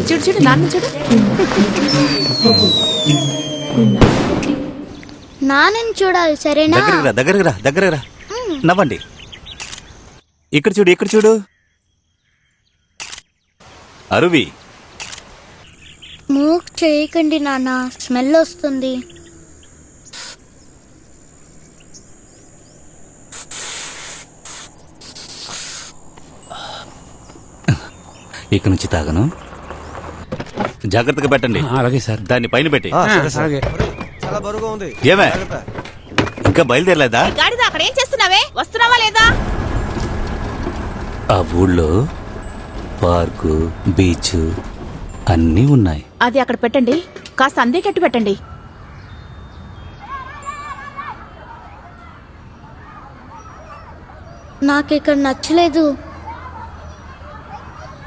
చూడు చూడు నాన్న చూడు. నాన్నని చూడాలి సరేనా? దగ్గరగా రా నవ్వండి. ఇక్కడ చూడు ఇక్కడ చూడు. అరువి మూక్ చేయకండి నాన్న, స్మెల్ వస్తుంది. ఇక్కడ నుంచి తాగను. జాగ్రత్తగా పెట్టండి. అలాగే సార్. దాన్ని పైన పెట్టి. చాలా బరువుగా ఉంది. ఏమే ఇంకా బయలుదేరలేదా? గాడిద అక్కడ ఏం చేస్తున్నావే? వస్తున్నావా లేదా? ఆ ఊళ్ళో పార్కు, బీచ్ అన్నీ ఉన్నాయి. అది అక్కడ పెట్టండి, కాస్త అందేటట్టు పెట్టండి. నాకు ఇక్కడ నచ్చలేదు.